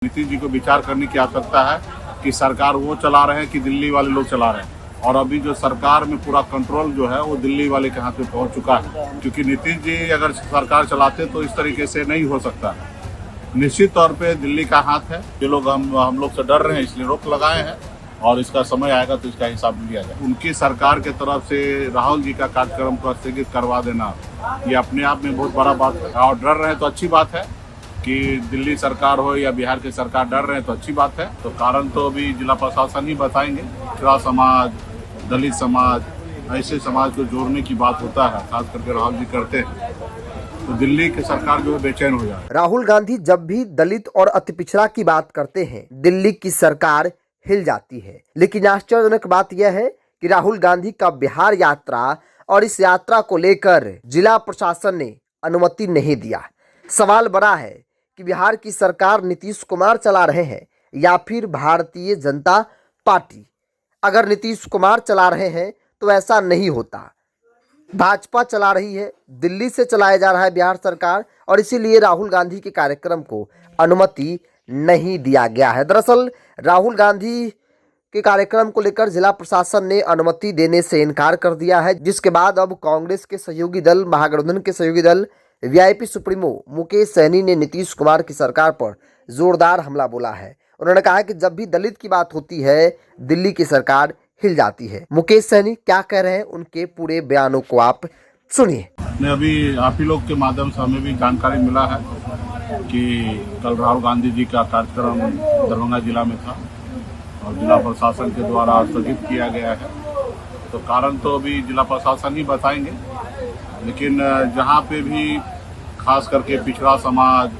नीतीश जी को विचार करने की आवश्यकता है कि सरकार वो चला रहे हैं कि दिल्ली वाले लोग चला रहे हैं। और अभी जो सरकार में पूरा कंट्रोल जो है वो दिल्ली वाले के हाथ में पहुंच चुका है, क्योंकि नीतीश जी अगर सरकार चलाते तो इस तरीके से नहीं हो सकता। निश्चित तौर पे दिल्ली का हाथ है। ये लोग हम लोग से डर रहे हैं, इसलिए रोक लगाए हैं और इसका समय आएगा तो इसका हिसाब लिया जाए। उनकी सरकार के तरफ से राहुल जी का कार्यक्रम को स्थगित करवा देना ये अपने आप में बहुत बड़ा बात है। और डर रहे हैं तो अच्छी बात है कि दिल्ली सरकार हो या बिहार की सरकार डर रहे हैं तो अच्छी बात है। तो कारण तो अभी जिला प्रशासन ही बताएंगे। पिछड़ा समाज, दलित समाज, ऐसे समाज को जोड़ने की बात होता है, खास करके राहुल जी करते हैं, तो दिल्ली की सरकार जो है बेचैन हो जाए। राहुल गांधी जब भी दलित और अति पिछड़ा की बात करते हैं, दिल्ली की सरकार हिल जाती है। लेकिन आश्चर्यजनक बात यह है कि राहुल गांधी का बिहार यात्रा और इस यात्रा को लेकर जिला प्रशासन ने अनुमति नहीं दिया। सवाल बड़ा है कि बिहार की सरकार नीतीश कुमार चला रहे हैं या फिर भारतीय जनता पार्टी। अगर नीतीश कुमार चला रहे हैं तो ऐसा नहीं होता। भाजपा चला रही है, दिल्ली से चलाया जा रहा है बिहार सरकार, और इसीलिए राहुल गांधी के कार्यक्रम को अनुमति नहीं दिया गया है। दरअसल राहुल गांधी के कार्यक्रम को लेकर जिला प्रशासन ने अनुमति देने से इनकार कर दिया है, जिसके बाद अब कांग्रेस के सहयोगी दल, महागठबंधन के सहयोगी दल, वीआईपी सुप्रीमो मुकेश सहनी ने नीतीश कुमार की सरकार पर जोरदार हमला बोला है। उन्होंने कहा कि जब भी दलित की बात होती है, दिल्ली की सरकार हिल जाती है। मुकेश सहनी क्या कह रहे हैं, उनके पूरे बयानों को आप सुनिए। अभी आप ही लोग के माध्यम से हमें भी जानकारी मिला है कि कल राहुल गांधी जी का कार्यक्रम दरभंगा जिला में था और जिला प्रशासन के द्वारा स्थगित किया गया है। तो कारण तो अभी जिला प्रशासन ही बताएंगे, लेकिन जहाँ पे भी खास करके पिछड़ा समाज,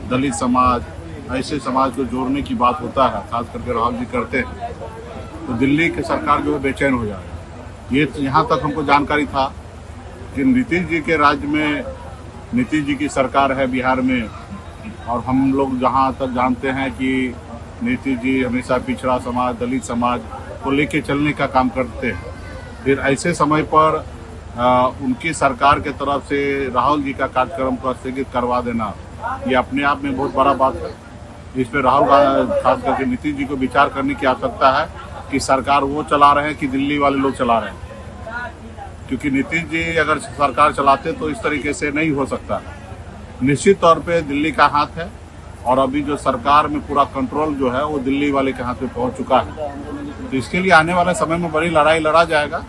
दलित समाज, ऐसे समाज को जोड़ने की बात होता है, खास करके राहुल जी करते हैं, तो दिल्ली की सरकार जो है बेचैन हो जाए। ये यहाँ तक हमको जानकारी था कि नीतीश जी के राज्य में नीतीश जी की सरकार है बिहार में, और हम लोग जहाँ तक जानते हैं कि नीतीश जी हमेशा पिछड़ा समाज, दलित समाज को लेके चलने का काम करते हैं। फिर ऐसे समय पर उनकी सरकार के तरफ से राहुल जी का कार्यक्रम को स्थगित करवा देना ये अपने आप में बहुत बड़ा बात है। इस पर राहुल खास करके नीतीश जी को विचार करने की आवश्यकता है कि सरकार वो चला रहे हैं कि दिल्ली वाले लोग चला रहे हैं, क्योंकि नीतीश जी अगर सरकार चलाते तो इस तरीके से नहीं हो सकता। निश्चित तौर पे दिल्ली का हाथ है और अभी जो सरकार में पूरा कंट्रोल जो है वो दिल्ली वाले के हाथ में पहुंच चुका है। तो इसके लिए आने वाले समय में बड़ी लड़ाई लड़ा जाएगा।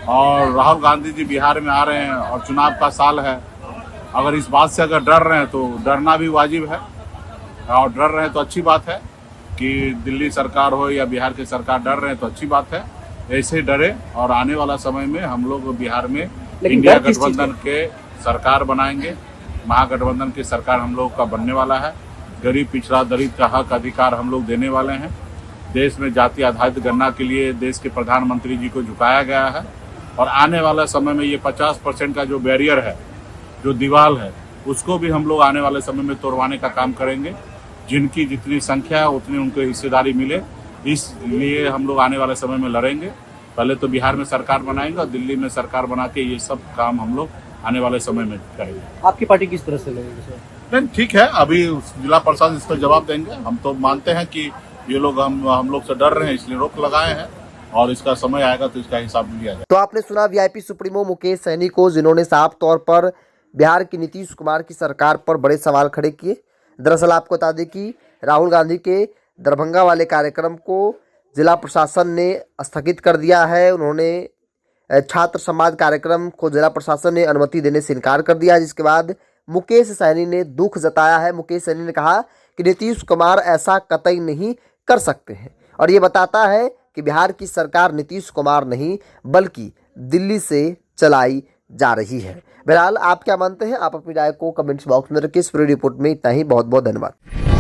और राहुल गांधी जी बिहार में आ रहे हैं और चुनाव का साल है। अगर इस बात से अगर डर रहे हैं तो डरना भी वाजिब है, और डर रहे हैं तो अच्छी बात है कि दिल्ली सरकार हो या बिहार की सरकार डर रहे हैं तो अच्छी बात है। ऐसे डरे और आने वाला समय में हम लोग बिहार में इंडिया गठबंधन के सरकार बनाएंगे। महागठबंधन की सरकार हम लोग का बनने वाला है। गरीब, पिछड़ा, दलित का हक अधिकार हम लोग देने वाले हैं। देश में जाति आधारित गणना के लिए देश के प्रधानमंत्री जी को झुकाया गया है, और आने वाला समय में ये 50% का जो बैरियर है, जो दीवार है, उसको भी हम लोग आने वाले समय में तोड़वाने का काम करेंगे। जिनकी जितनी संख्या है उतनी उनको हिस्सेदारी मिले, इसलिए हम लोग आने वाले समय में लड़ेंगे। पहले तो बिहार में सरकार बनाएंगे और दिल्ली में सरकार बना के ये सब काम हम लोग आने वाले समय में करेंगे। आपकी पार्टी किस तरह से लगेगी सर? नहीं, ठीक है, अभी जिला प्रशासन इसका जवाब देंगे। हम तो मानते हैं कि ये लोग हम लोग से डर रहे हैं, इसलिए रोक लगाए हैं और इसका समय आएगा तो इसका हिसाब लिया जाए। तो आपने सुना वीआईपी सुप्रीमो मुकेश सहनी को, जिन्होंने साफ तौर पर बिहार की नीतीश कुमार की सरकार पर बड़े सवाल खड़े किए। दरअसल आपको बता दें कि राहुल गांधी के दरभंगा वाले कार्यक्रम को जिला प्रशासन ने स्थगित कर दिया है। उन्होंने छात्र समाज कार्यक्रम को जिला प्रशासन ने अनुमति देने से इनकार कर दिया, जिसके बाद मुकेश सहनी ने दुख जताया है। मुकेश सहनी ने कहा कि नीतीश कुमार ऐसा कतई नहीं कर सकते हैं, और ये बताता है कि बिहार की सरकार नीतीश कुमार नहीं बल्कि दिल्ली से चलाई जा रही है। बहरहाल आप क्या मानते हैं, आप अपनी राय को कमेंट्स बॉक्स में रखिए। इस वीडियो रिपोर्ट में इतना ही। बहुत बहुत धन्यवाद।